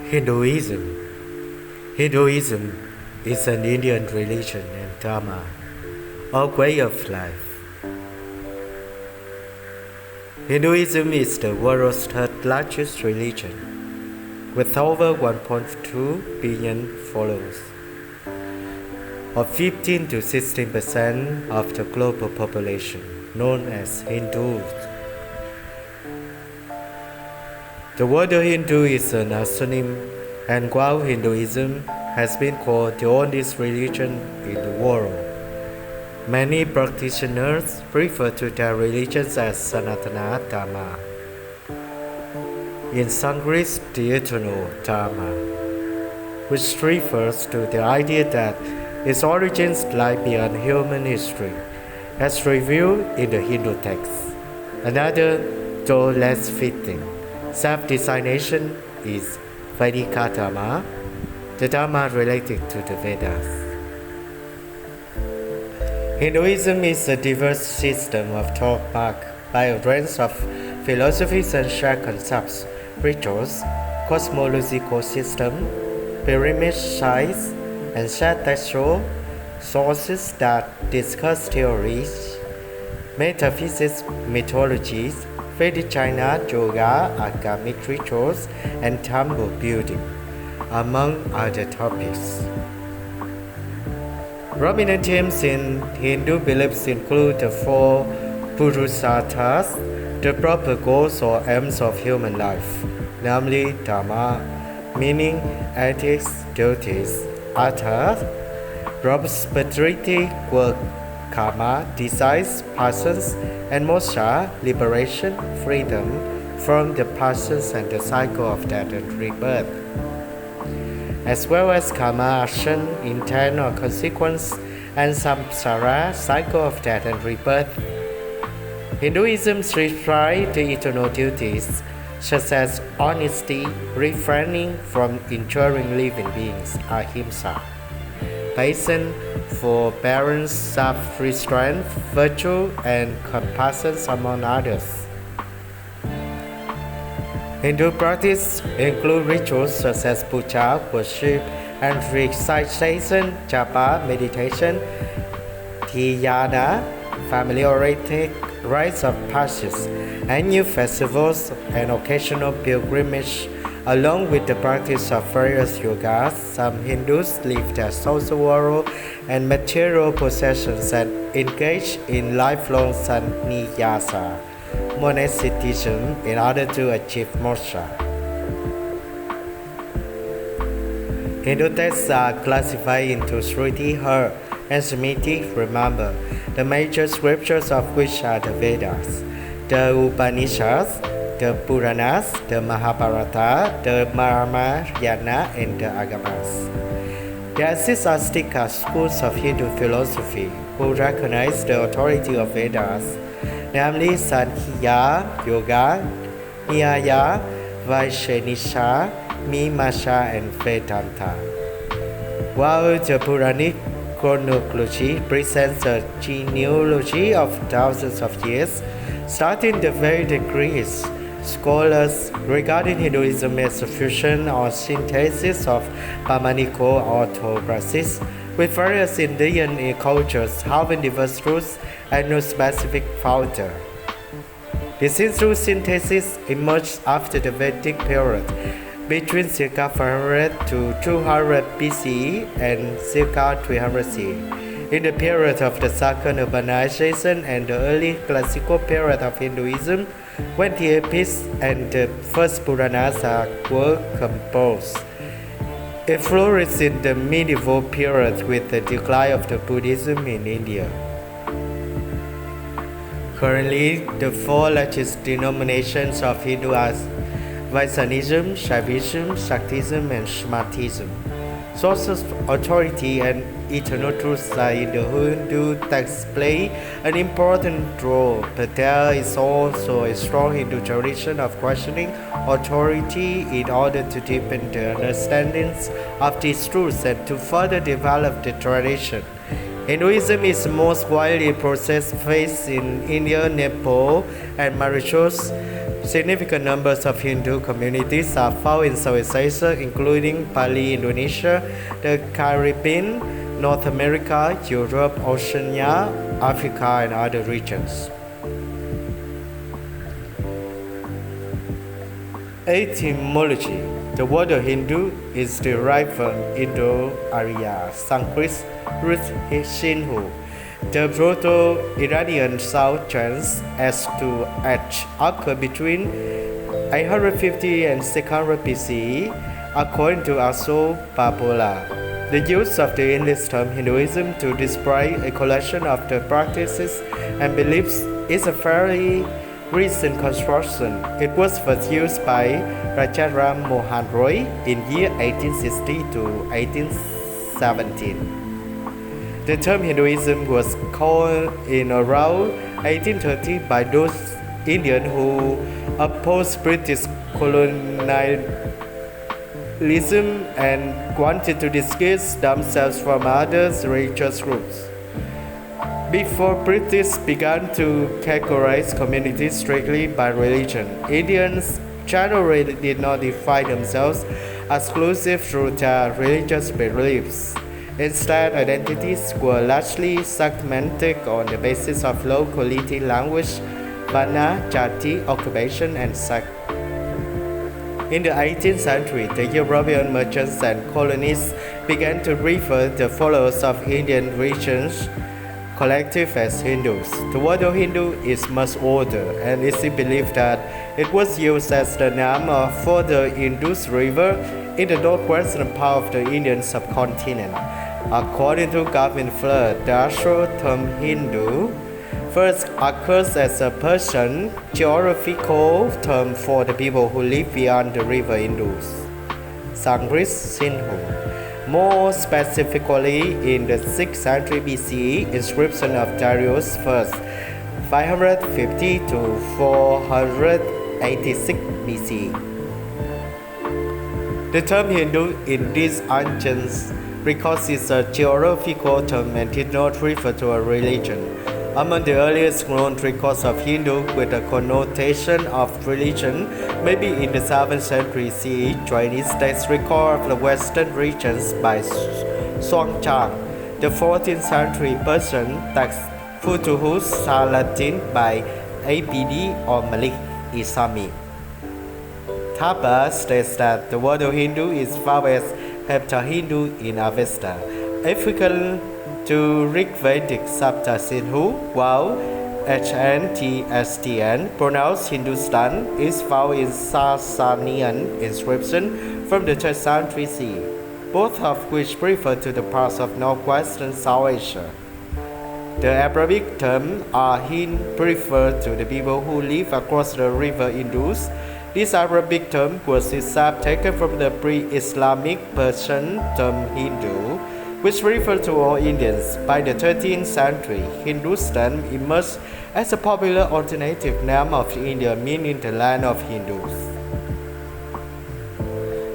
Hinduism. Hinduism is an Indian religion and dharma, or way of life. Hinduism is the world's third largest religion, with over 1.2 billion followers, or 15 to 16% of the global population, known as Hindus. The word Hindu is an acronym, and while Hinduism has been called the oldest religion in the world, many practitioners refer to their religions as Sanatana Dharma. In Sanskrit, the eternal Dharma, which refers to the idea that its origins lie beyond human history, as revealed in the Hindu texts. Another, though less fitting, self-designation is Vedika Dharma, the Dharma related to the Vedas. Hinduism is a diverse system of thought marked by a range of philosophies and shared concepts, rituals, cosmological systems, pyramid sites, and shared textual sources that discuss theories, metaphysics, mythologies, Vedic China, yoga, agamic rituals, and temple building, among other topics. Prominent themes in Hindu beliefs include the four Purusharthas, the proper goals or aims of human life, namely Dharma, meaning ethics, duties, Artha, prosperity, work, Karma, desires, passions, and Moksha, liberation, freedom from the passions and the cycle of death and rebirth, as well as Karma, action, intent or consequence, and Samsara, cycle of death and rebirth. Hinduism prescribes the eternal duties such as honesty, refraining from injuring living beings, ahimsa, patience, forbearance, self-restraint, virtue, and compassion, among others. Hindu practice include rituals such as puja, worship, and recitation, japa, meditation, dhyana, family-oriented rites of passage, annual festivals, and occasional pilgrimage. Along with the practice of various yogas, some Hindus leave their social world and material possessions and engage in lifelong sannyasa, monasticism, in order to achieve moksha. Hindu texts are classified into Shruti, Har, and Smriti, remember, the major scriptures of which are the Vedas, the Upanishads, the Puranas, the Mahabharata, the Ramayana, and the Agamas. There exist Astika schools of Hindu philosophy who recognize the authority of Vedas, namely Sankhya, Yoga, Nyaya, Vaishesha, Mimamsa, and Vedanta. While the Puranic chronology presents a genealogy of thousands of years, starting the Vedic Greece, scholars regarding Hinduism as a fusion or synthesis of Brahmanical orthopraxis with various Indian cultures having diverse roots and no specific founder. This Hindu synthesis emerged after the Vedic period, between circa 500 to 200 BCE and circa 300 CE. In the period of the second urbanization and the early classical period of Hinduism, when the epics and the first Puranas were composed. It flourished in the medieval period with the decline of the Buddhism in India. Currently, the four largest denominations of Hindu are Vaishnavism, Shaivism, Shaktism, and Shaivism. Sources of authority and eternal truths are in the Hindu texts play an important role, but there is also a strong Hindu tradition of questioning authority in order to deepen the understandings of these truths and to further develop the tradition. Hinduism is most widely practiced in India, Nepal, and Mauritius. Significant numbers of Hindu communities are found in Southeast Asia, including Bali, Indonesia, the Caribbean, North America, Europe, Oceania, Africa, and other regions. Etymology. The word Hindu is derived from Indo-Aryan Sanskrit root Shinhu. The Proto-Iranian sound trans as to H occurred between 850 and 600 BCE, according to Aso Babola. The use of the English term Hinduism to describe a collection of the practices and beliefs is a fairly recent construction. It was first used by Rajaram Mohan Roy in year 1860 to 1817. The term Hinduism was coined in around 1830 by those Indians who opposed British colonialism and wanted to distinguish themselves from other religious groups. Before British began to categorize communities strictly by religion, Indians generally did not define themselves exclusively through their religious beliefs. Instead, identities were largely segmented on the basis of locality, language, varna, jati, occupation, and sex. In the 18th century, the European merchants and colonists began to refer to the followers of Indian regions collective as Hindus. The word Hindu is much older, and it is believed that it was used as the name for the Indus River in the northwestern part of the Indian subcontinent. According to Gavin Flood, the actual term Hindu first occurs as a Persian geographical term for the people who live beyond the river Indus. Sanskrit Sindhu. More specifically, in the 6th century BCE, inscription of Darius I, 550 to 486 BCE. The term Hindu in these ancient records is a geographical term and did not refer to a religion. Among the earliest known records of Hindu with a connotation of religion may be in the 7th century CE Chinese text record of the western regions by Xuanzang, the 14th century Persian text Futuhus Salatin by ABD or Malik Isami. Thapa states that the word Hindu is found as Hepta-Hindu in Avesta, African to Rigvedic Sapta Sindhu, while HNTSTN, pronounced Hindustan, is found in Sasanian inscription from the 3rd century CE, both of which refer to the parts of northwestern South Asia. The Arabic term Ahin refers to the people who live across the river Indus. This Arabic term was itself taken from the pre-Islamic Persian term Hindu, which referred to all Indians. By the 13th century, Hindustan emerged as a popular alternative name of India, meaning the land of Hindus.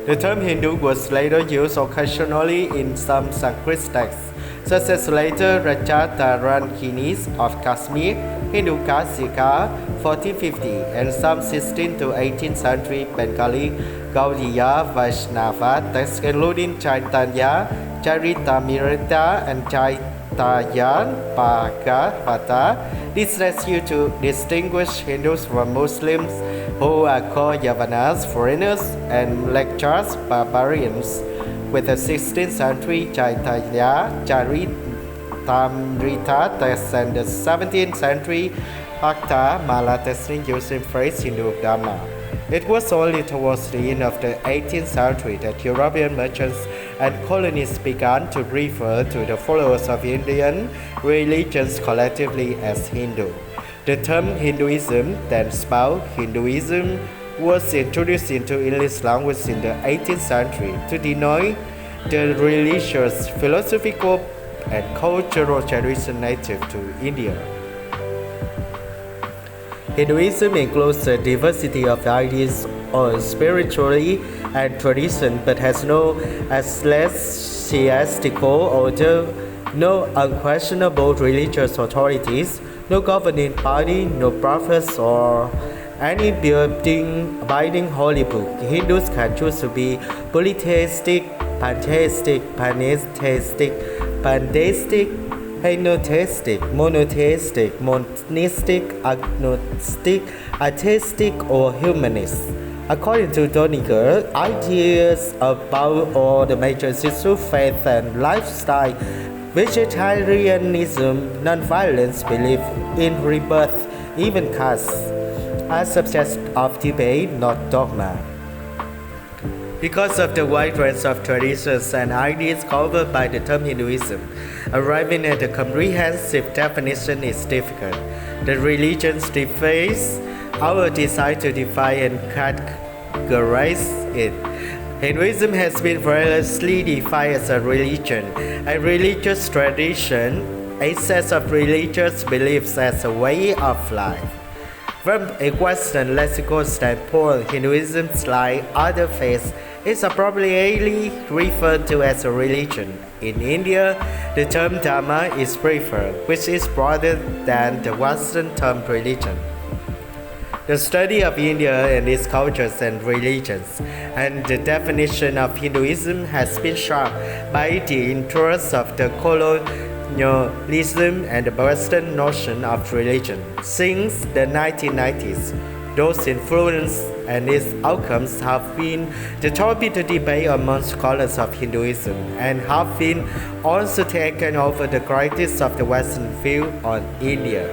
The term Hindu was later used occasionally in some Sanskrit texts, such as later Rajatarankinis of Kashmir, Hindu Kasika, 1450, and some 16th to 18th century Bengali Gaudiya Vaishnava texts, including Chaitanya Charitamrita and Chaitanya Bhagavata. This lets you to distinguish Hindus from Muslims, who are called Yavanas, foreigners, and lectures, barbarians. With the 16th century Chaitanya Charitamrita text and the 17th century Bhakta Mala text using phrase Hindu Dhamma. It was only towards the end of the 18th century that European merchants and colonists began to refer to the followers of Indian religions collectively as Hindu. The term Hinduism, then spelled Hinduism, was introduced into English language in the 18th century to denote the religious, philosophical, and cultural tradition native to India. Hinduism includes a diversity of ideas on spirituality and tradition, but has no ecclesiastical order, no unquestionable religious authorities, no governing body, no prophets or any binding holy book. Hindus can choose to be polytheistic, pantheistic, pantheistic, pantheistic, henotheistic, monotheistic, monistic, agnostic, atheistic, or humanist. According to Doniger, ideas about all the major issues, faith and lifestyle, vegetarianism, non-violence, belief in rebirth, even caste, are subjects of debate, not dogma. Because of the wide range of traditions and ideas covered by the term Hinduism, arriving at a comprehensive definition is difficult. The religions deface our desire to define and categorize it. Hinduism has been variously defined as a religion, a religious tradition, a set of religious beliefs as a way of life. From a Western lexical standpoint, Hinduism, like other faiths, is appropriately referred to as a religion. In India, the term Dharma is preferred, which is broader than the Western term religion. The study of India and its cultures and religions, and the definition of Hinduism has been shaped by the interests of the colonialism and the Western notion of religion. Since the 1990s, those influences and its outcomes have been the topic of debate among scholars of Hinduism and have been also taken over the critics of the Western view on India.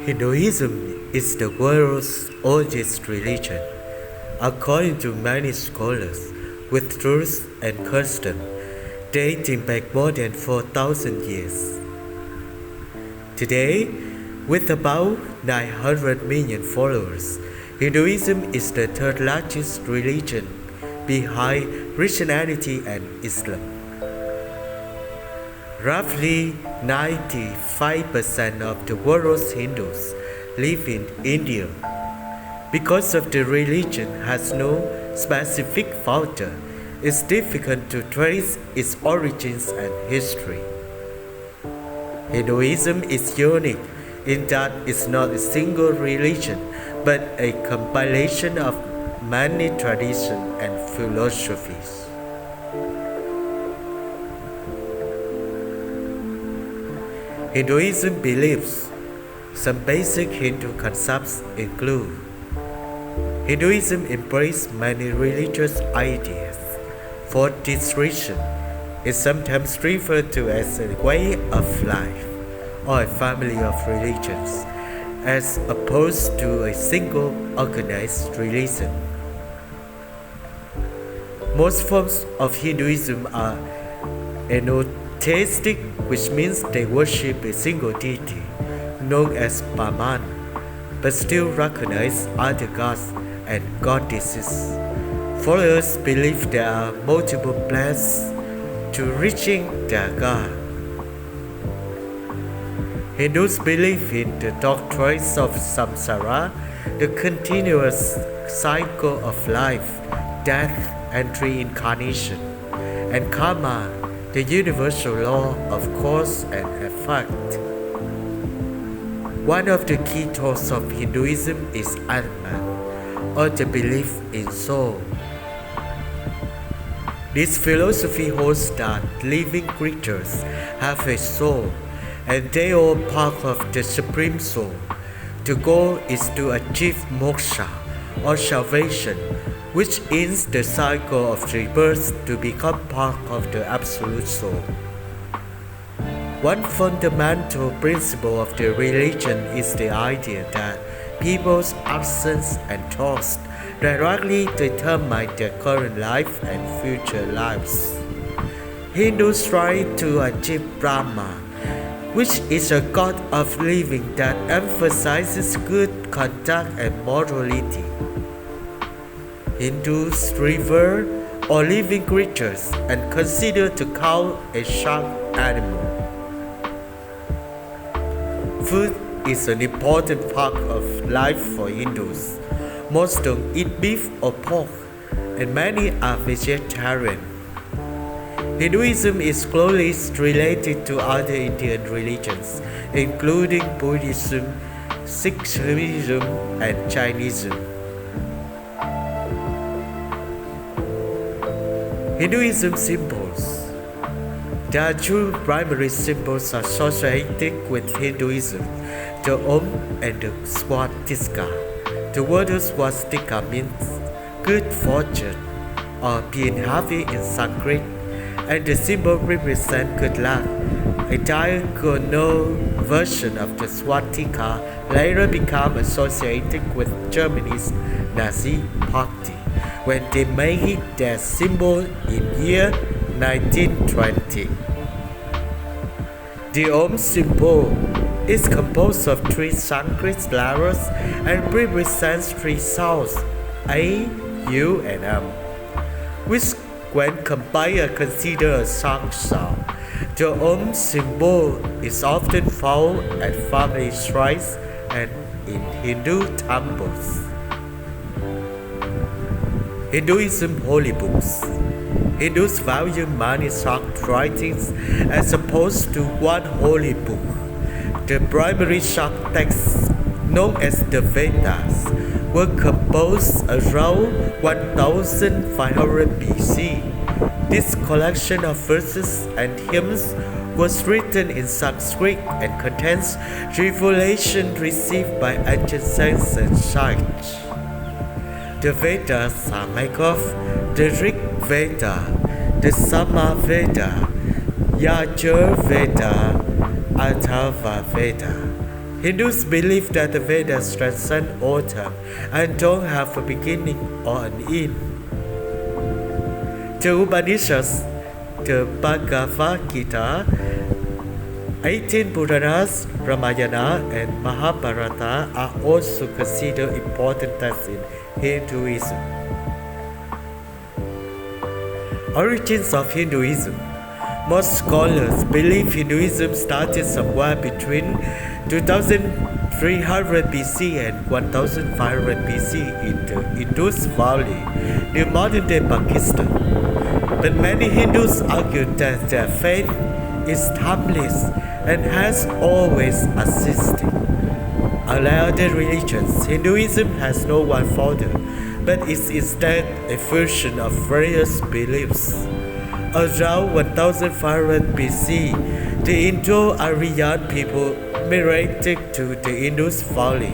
Hinduism is the world's oldest religion, according to many scholars, with rules and customs dating back more than 4,000 years. Today, with about 900 million followers, Hinduism is the third largest religion behind Christianity and Islam. Roughly 95% of the world's Hindus live in India. Because of the religion has no specific founder, it's difficult to trace its origins and history. Hinduism is unique in that it's not a single religion, but a compilation of many traditions and philosophies. Hinduism believes some basic Hindu concepts include: Hinduism embraces many religious ideas. For this reason, it's sometimes referred to as a way of life or a family of religions, as opposed to a single organized religion. Most forms of Hinduism are enotheistic, which means they worship a single deity, known as Brahman, but still recognize other gods and goddesses. Followers believe there are multiple paths to reaching their God. Hindus believe in the doctrines of samsara, the continuous cycle of life, death, and reincarnation, and karma, the universal law of cause and effect. One of the key thoughts of Hinduism is Atman, or the belief in soul. This philosophy holds that living creatures have a soul, and they are part of the Supreme Soul. The goal is to achieve moksha, or salvation, which ends the cycle of rebirth to become part of the Absolute Soul. One fundamental principle of the religion is the idea that people's actions and thoughts directly determine their current life and future lives. Hindus try to achieve Brahma, which is a god of living that emphasizes good conduct and morality. Hindus revere all living creatures and consider the cow a sharp animal. Food is an important part of life for Hindus. Most don't eat beef or pork, and many are vegetarian. Hinduism is closely related to other Indian religions, including Buddhism, Sikhism, and Jainism. Hinduism symbols. There are two primary symbols associated with Hinduism, the Om and the swastika. The word swastika means good fortune or being happy in Sanskrit, and the symbol represents good luck. A diagonal version of the swastika later became associated with Germany's Nazi Party when they made it their symbol in year 1920. The Om symbol is composed of three Sanskrit letters and represents three sounds, A, U, and M, which when combined are considered a song sound. The Om symbol is often found at family shrines and in Hindu temples. Hinduism holy books. Hindus value many sacred writings as opposed to one holy book. The primary sacred texts, known as the Vedas, were composed around 1500 BC. This collection of verses and hymns was written in Sanskrit and contains revelation received by ancient saints and sages. The Vedas are made of the Rig Veda, the Sama Veda, Yajur Veda, Atharva Veda. Hindus believe that the Vedas transcend all time and don't have a beginning or an end. The Upanishads the Bhagavad Gita, 18 Puranas, Ramayana, and Mahabharata are also considered important texts in Hinduism. Origins of Hinduism. Most scholars believe Hinduism started somewhere between 2300 BC and 1500 BC in the Indus Valley, near modern-day Pakistan. But many Hindus argue that their faith is timeless and has always existed. Unlike other religions, Hinduism has no one founder, but is instead a fusion of various beliefs. Around 1500 BC, the Indo-Aryan people migrated to the Indus Valley,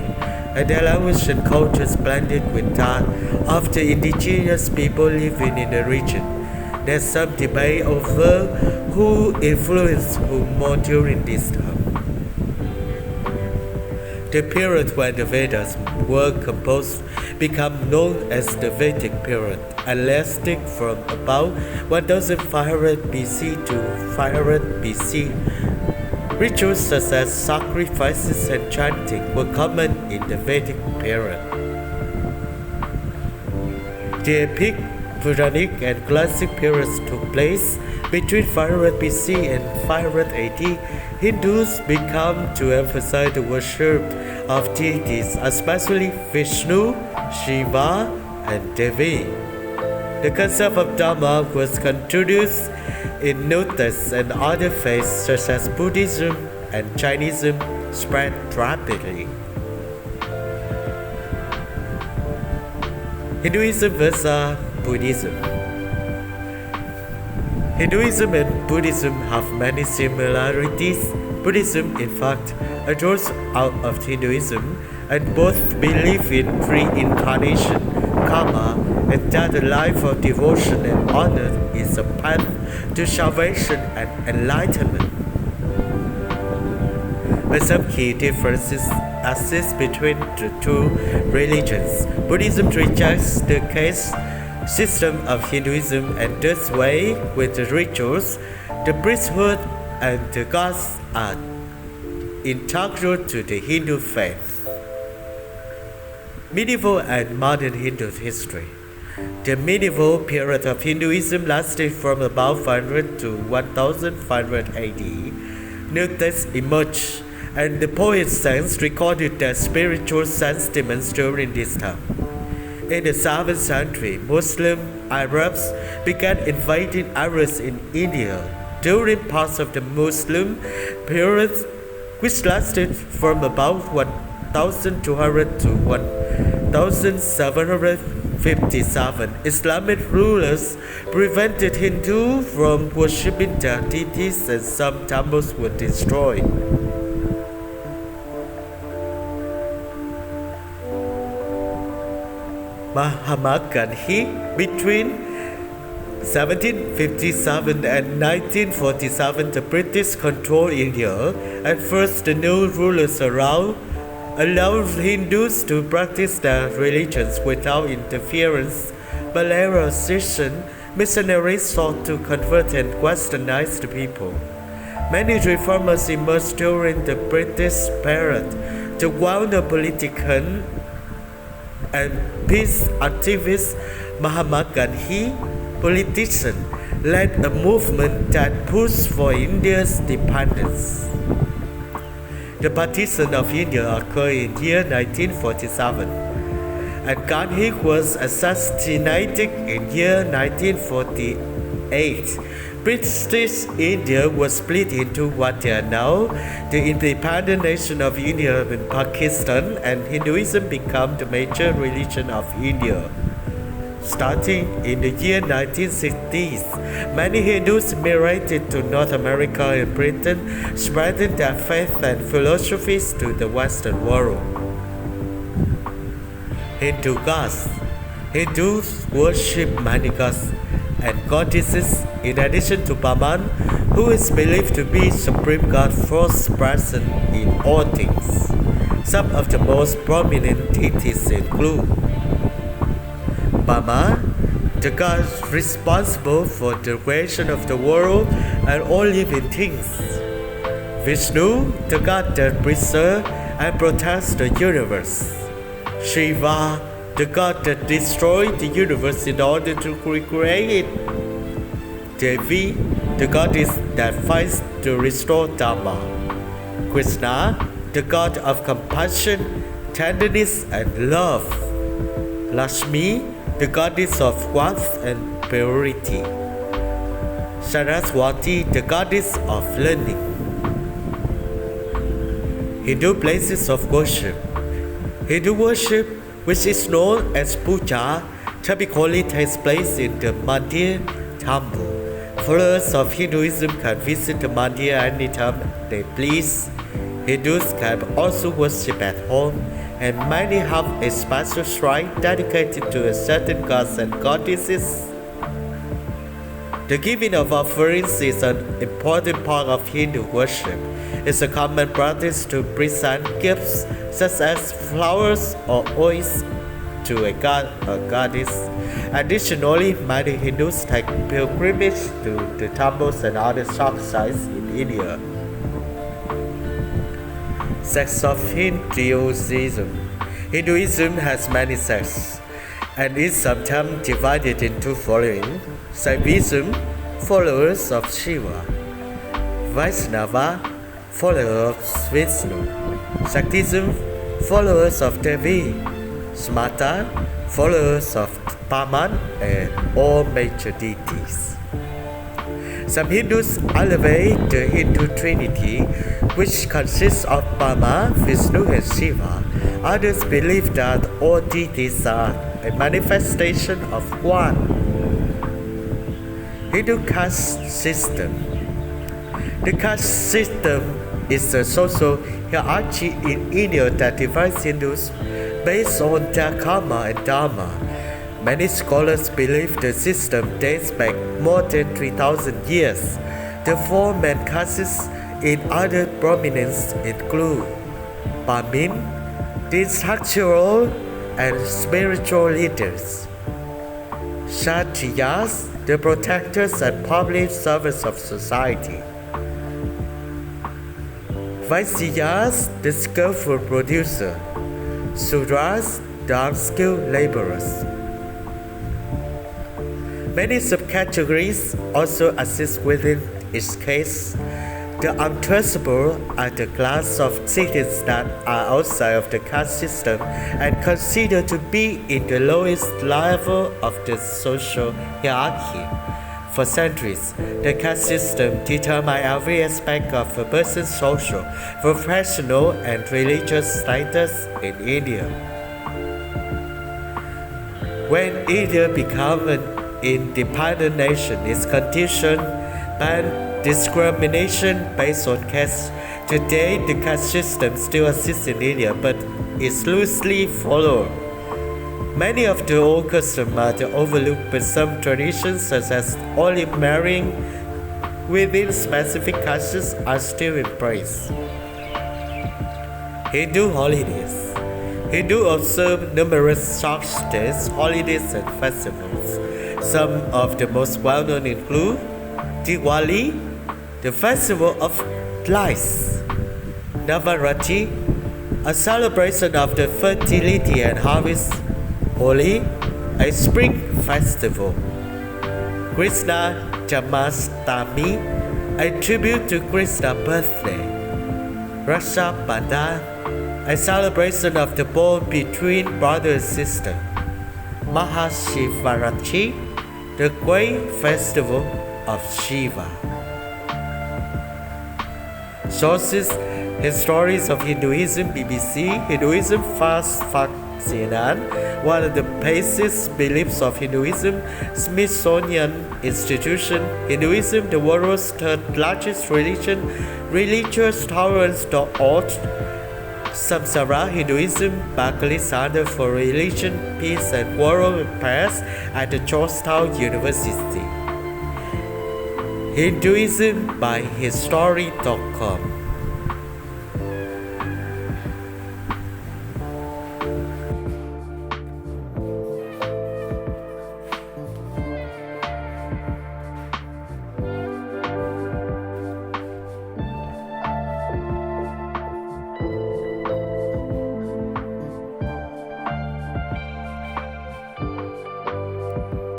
and their language and cultures blended with that of the indigenous people living in the region. There's some debate over who influenced whom more during this time. The period when the Vedas were composed became known as the Vedic period and lasted from about 1500 BC to 500 BC. Rituals such as sacrifices and chanting were common in the Vedic period. The epic, Puranic, and classic periods took place between 500 BC and 500 AD. Hindus began to emphasize the worship of deities, especially Vishnu, Shiva, and Devi. The concept of Dharma was introduced in new texts, and other faiths such as Buddhism and Jainism spread rapidly. Hinduism versus Buddhism. Hinduism and Buddhism have many similarities. Buddhism, in fact, arose out of Hinduism, and both believe in reincarnation, karma, and that the life of devotion and honor is a path to salvation and enlightenment. But some key differences exist between the two religions. Buddhism rejects the caste system of Hinduism and does away with the rituals. The priesthood and the gods are integral to the Hindu faith. Medieval and modern Hindu history. The medieval period of Hinduism lasted from about 500 to 1500 AD. New texts emerged, and the poets since recorded their spiritual sentiments during this time. In the 7th century, Muslim Arabs began invading areas in India during parts of the Muslim period, which lasted from about 1200 to 1757. Islamic rulers prevented Hindus from worshipping their deities, and some temples were destroyed. Mahatma Gandhi. Between 1757 and 1947, the British controlled India. At first, the new rulers allowed Hindus to practice their religions without interference, but later accession, missionaries sought to convert and westernize the people. Many reformers emerged during the British period. The well-known politician and peace activist Mahatma Gandhi, politician, led a movement that pushed for India's independence. The partition of India occurred in year 1947, and Gandhi was assassinated in year 1948. British India was split into what they are now the independent nation of India and Pakistan, and Hinduism became the major religion of India. Starting in the year 1960s, many Hindus migrated to North America and Britain, spreading their faith and philosophies to the Western world. Hindu gods. Hindus worship many gods and goddesses, in addition to Brahman, who is believed to be supreme god first present in all things. Some of the most prominent deities include Brahma, the God responsible for the creation of the world and all living things. Vishnu, the God that preserves and protects the universe. Shiva, the God that destroys the universe in order to recreate it. Devi, the goddess that fights to restore Dharma. Krishna, the God of compassion, tenderness, and love. Lakshmi, the goddess of wealth and purity. Saraswati, the goddess of learning. Hindu places of worship. Hindu worship, which is known as puja, typically takes place in the mandir temple. Followers of Hinduism can visit the mandir anytime they please. Hindus can also worship at home, and many have a special shrine dedicated to a certain gods and goddesses. The giving of offerings is an important part of Hindu worship. It's a common practice to present gifts such as flowers or oils to a god or goddess. Additionally, many Hindus take pilgrimage to the temples and other sacred sites in India. Sects of Hinduism. Hinduism has many sects and is sometimes divided into following: Saivism, followers of Shiva; Vaishnava, followers of Vishnu; Shaktism, followers of Devi; Smarta, followers of Brahman and all major deities. Some Hindus elevate the Hindu Trinity, which consists of Brahma, Vishnu, and Shiva. Others believe that all deities are a manifestation of one. Hindu caste system. The caste system is a social hierarchy in India that divides Hindus based on their karma and dharma. Many scholars believe the system dates back more than 3,000 years. The four main castes in other prominence include Brahmin, the intellectual and spiritual leaders; Kshatriyas, the protectors and public servants of society; Vaisyas, the skillful producer; Sudras, the unskilled laborers. Many subcategories also exist within each case. The untraceable are the class of citizens that are outside of the caste system and considered to be in the lowest level of the social hierarchy. For centuries, the caste system determined every aspect of a person's social, professional, and religious status in India. When India became an independent nation, its condition banned discrimination based on caste. Today, the caste system still exists in India, but is loosely followed. Many of the old customs are overlooked, but some traditions, such as only marrying within specific castes, are still in place. Hindu holidays. Hindus observe numerous solstice holidays and festivals. Some of the most well-known include Diwali, the festival of lights; Navaratri, a celebration of the fertility and harvest; Holi, a spring festival; Krishna Janmashtami, a tribute to Krishna's birthday; Raksha Bandhan, a celebration of the bond between brother and sister; Mahashivaratri, the great festival of Shiva. Sources: Histories of Hinduism, BBC; Hinduism Fast Fascinant, one of the basic beliefs of Hinduism; Smithsonian Institution; Hinduism, the world's third largest religion; religiousTolerance.org; Samsara Hinduism, Berkeley Center for Religion, Peace and World Affairs at the Georgetown University. Hinduism by History.com